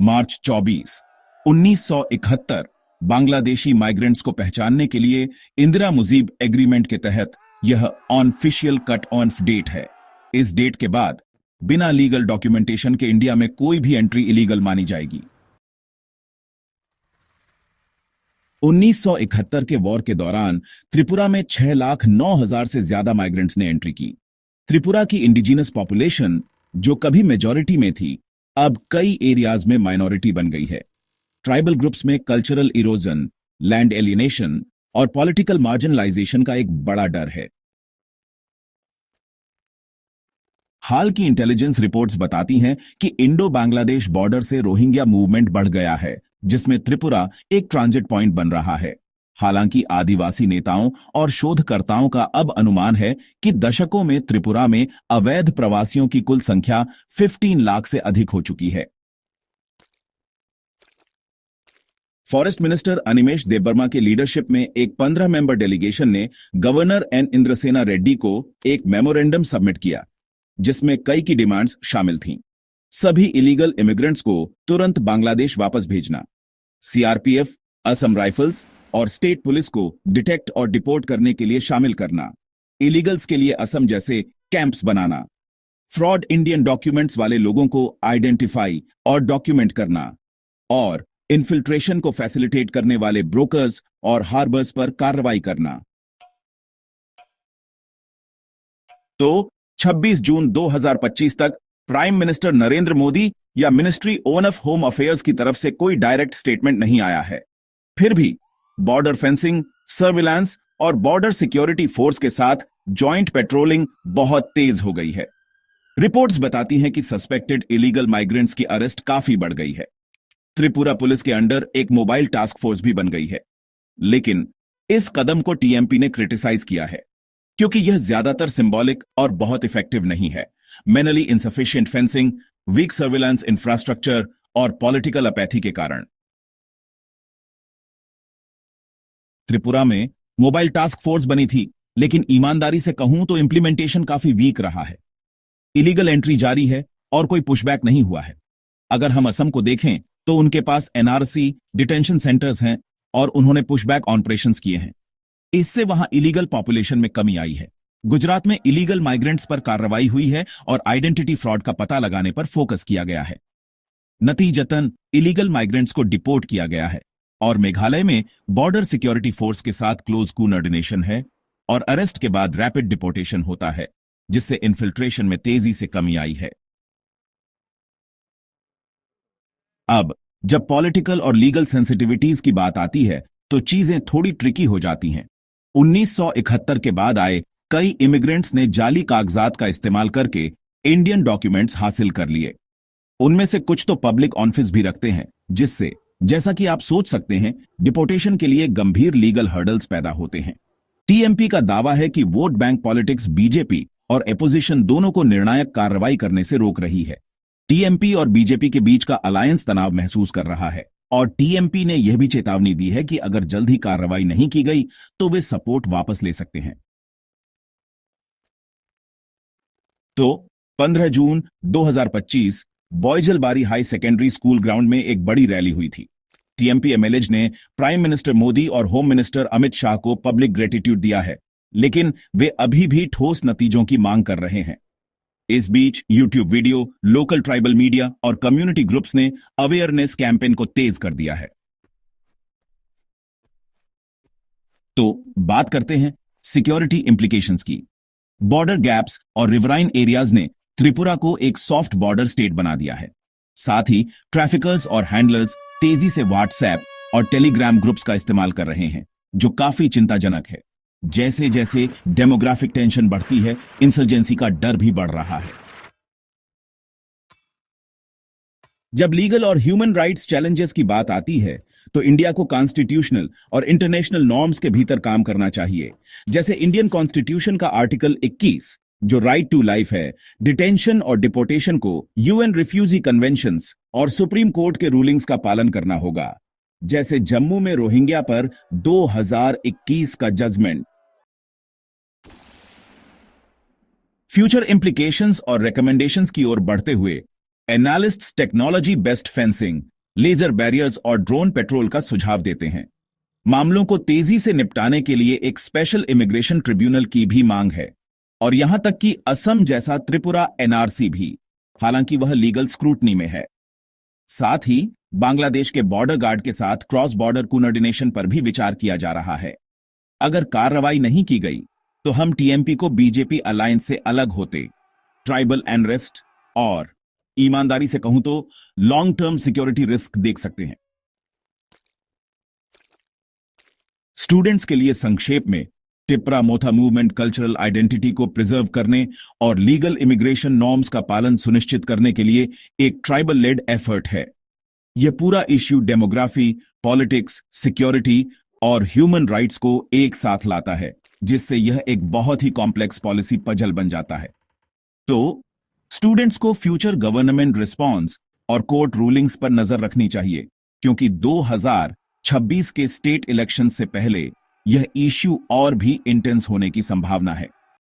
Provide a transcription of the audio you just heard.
मार्च 24, 1971 Bangladeshi migrants को पहचानने के लिए इंदिरा मुजीब एग्रीमेंट के तहत यह ऑफिशियल कट ऑफ डेट है। इस डेट के बाद बिना लीगल डॉक्यूमेंटेशन के इंडिया में कोई भी एंट्री इलीगल मानी जाएगी। 1971 के वॉर के दौरान त्रिपुरा में 6,09,000 से ज्यादा माइग्रेंट्स ने एंट्री की। त्रिपुरा की इंडिजिनस पॉपुलेशन, जो कभी मेजॉरिटी में थी, अब कई एरियाज में माइनॉरिटी बन गई है। ट्राइबल ग्रुप्स में कल्चरल इरोजन, लैंड एलियनेशन और पॉलिटिकल मार्जिनलाइजेशन का एक बड़ा डर है। हाल की इंटेलिजेंस रिपोर्ट्स बताती हैं कि इंडो बांग्लादेश बॉर्डर से रोहिंग्या मूवमेंट बढ़ गया है, जिसमें त्रिपुरा एक ट्रांजिट पॉइंट बन रहा है। हालांकि आदिवासी नेताओं और शोधकर्ताओं का अब अनुमान है कि दशकों में त्रिपुरा में अवैध प्रवासियों की कुल संख्या 15 लाख से अधिक हो चुकी है। फॉरेस्ट मिनिस्टर अनिमेश देबबर्मा के लीडरशिप में एक 15 मेंबर डेलीगेशन ने गवर्नर एन इंद्रसेना रेड्डी को एक मेमोरेंडम सबमिट किया, जिसमें कई की डिमांड्स शामिल थीं। सभी इलीगल इमिग्रेंट्स को तुरंत बांग्लादेश वापस भेजना, सीआरपीएफ, असम राइफल्स और स्टेट पुलिस को डिटेक्ट और डिपोर्ट करने के लिए शामिल करना, इलीगल्स के लिए असम जैसे कैंप्स बनाना, फ्रॉड इंडियन डॉक्यूमेंट्स वाले लोगों को आइडेंटिफाई और डॉक्यूमेंट करना, और इन्फिल्ट्रेशन को फैसिलिटेट करने वाले ब्रोकर्स और हार्बर्स पर कार्रवाई करना। तो 26 जून 2025 तक प्राइम मिनिस्टर नरेंद्र मोदी या मिनिस्ट्री ऑफ होम अफेयर्स की तरफ से कोई डायरेक्ट स्टेटमेंट नहीं आया है। फिर भी बॉर्डर फेंसिंग, सर्विलांस और बॉर्डर सिक्योरिटी फोर्स के साथ जॉइंट पेट्रोलिंग बहुत तेज हो गई है। रिपोर्ट्स बताती हैं कि सस्पेक्टेड इलीगल माइग्रेंट्स की अरेस्ट काफी बढ़ गई है। त्रिपुरा पुलिस के अंडर एक मोबाइल टास्क फोर्स भी बन गई है। लेकिन इस कदम को टीएमपी ने क्रिटिसाइज किया है, क्योंकि यह ज्यादातर सिंबॉलिक और बहुत इफेक्टिव नहीं है। Mainly insufficient fencing, weak surveillance infrastructure और पॉलिटिकल अपैथी के कारण। त्रिपुरा में मोबाइल टास्क फोर्स बनी थी, लेकिन ईमानदारी से कहूं तो इंप्लीमेंटेशन काफी वीक रहा है। इलीगल एंट्री जारी है और कोई पुशबैक नहीं हुआ है। अगर हम असम को देखें तो उनके पास एनआरसी डिटेंशन सेंटर्स हैं और उन्होंने पुशबैक ऑपरेशंस किए हैं। इससे वहां इलीगल पॉपुलेशन में कमी आई है। गुजरात में इलीगल माइग्रेंट्स पर कार्रवाई हुई है और आइडेंटिटी फ्रॉड का पता लगाने पर फोकस किया गया है। नतीजतन इलीगल माइग्रेंट्स को डिपोर्ट किया गया है। और मेघालय में बॉर्डर सिक्योरिटी फोर्स के साथ क्लोज कोऑर्डिनेशन है और अरेस्ट के बाद रैपिड डिपोर्टेशन होता है, जिससे इन्फिल्ट्रेशन में तेजी से कमी आई है। अब जब पॉलिटिकल और लीगल सेंसिटिविटीज की बात आती है तो चीजें थोड़ी ट्रिकी हो जाती हैं। 1971 के बाद आए कई इमिग्रेंट्स ने जाली कागजात का इस्तेमाल करके इंडियन डॉक्यूमेंट्स हासिल कर लिए। उनमें से कुछ तो पब्लिक ऑफिस भी रखते हैं, जिससे, जैसा कि आप सोच सकते हैं, डिपोर्टेशन के लिए गंभीर लीगल हर्डल्स पैदा होते हैं। टीएमपी का दावा है कि वोट बैंक पॉलिटिक्स बीजेपी और एपोजिशन दोनों को निर्णायक कार्रवाई करने से रोक रही है। टीएमपी और बीजेपी के बीच का अलायंस तनाव महसूस कर रहा है और टीएमपी ने यह भी चेतावनी दी है कि अगर जल्द ही कार्रवाई नहीं की गई तो वे सपोर्ट वापस ले सकते हैं। तो 15 जून 2025 बॉयजलबारी हाई सेकेंडरी स्कूल ग्राउंड में एक बड़ी रैली हुई थी। टीएमपी एमएलएज ने प्राइम मिनिस्टर मोदी और होम मिनिस्टर अमित शाह को पब्लिक ग्रेटिट्यूड दिया है, लेकिन वे अभी भी ठोस नतीजों की मांग कर रहे हैं। इस बीच YouTube video, local tribal media और कम्युनिटी ग्रुप्स ने अवेयरनेस कैंपेन को तेज कर दिया है। तो बात करते हैं सिक्योरिटी इंप्लीकेशंस की। बॉर्डर गैप्स और रिवराइन एरियाज ने त्रिपुरा को एक सॉफ्ट बॉर्डर स्टेट बना दिया है। साथ ही ट्रैफिकर्स और हैंडलर्स तेजी से व्हाट्सएप और टेलीग्राम ग्रुप्स का इस्तेमाल कर रहे हैं, जो काफी चिंताजनक है। जैसे जैसे डेमोग्राफिक टेंशन बढ़ती है, इंसर्जेंसी का डर भी बढ़ रहा है। जब लीगल और ह्यूमन राइट्स चैलेंजेस की बात आती है तो इंडिया को कॉन्स्टिट्यूशनल और इंटरनेशनल नॉर्म्स के भीतर काम करना चाहिए। जैसे इंडियन कॉन्स्टिट्यूशन का आर्टिकल 21, जो राइट टू लाइफ है, डिटेंशन और डिपोर्टेशन को यूएन रिफ्यूजी कन्वेंशंस और सुप्रीम कोर्ट के रूलिंग्स का पालन करना होगा। जैसे जम्मू में रोहिंग्या पर 2021 का जजमेंट। फ्यूचर इंप्लीकेशंस और रिकमेंडेशंस की ओर बढ़ते हुए analysts technology based fencing laser barriers और ड्रोन पेट्रोल का सुझाव देते हैं। मामलों को तेजी से निपटाने के लिए एक स्पेशल इमिग्रेशन ट्रिब्यूनल की भी मांग है, और यहां तक कि असम जैसा त्रिपुरा एनआरसी भी, हालांकि वह लीगल स्क्रूटनी में है। साथ ही बांग्लादेश के बॉर्डर गार्ड के साथ क्रॉस बॉर्डर कोऑर्डिनेशन पर भी विचार किया जा रहा है। अगर कार्रवाई नहीं की गई तो हम टीएमपी को बीजेपी अलायंस से अलग होते, ट्राइबल अनरेस्ट और ईमानदारी से कहूं तो लॉन्ग टर्म सिक्योरिटी रिस्क देख सकते हैं। स्टूडेंट्स के लिए संक्षेप में, टिप्रा मोथा मूवमेंट कल्चरल आइडेंटिटी को प्रिजर्व करने और लीगल इमिग्रेशन नॉर्म्स का पालन सुनिश्चित करने के लिए एक ट्राइबल लेड एफर्ट है। यह पूरा इश्यू डेमोग्राफी, पॉलिटिक्स, सिक्योरिटी और ह्यूमन राइट्स को एक साथ लाता है, जिससे यह एक बहुत ही कॉम्प्लेक्स पॉलिसी पजल बन जाता है। तो स्टूडेंट्स को फ्यूचर गवर्नमेंट रिस्पॉन्स और कोर्ट रूलिंग्स पर नजर रखनी चाहिए, क्योंकि 2026 के स्टेट इलेक्शन से पहले यह इश्यू और भी इंटेंस होने की संभावना है।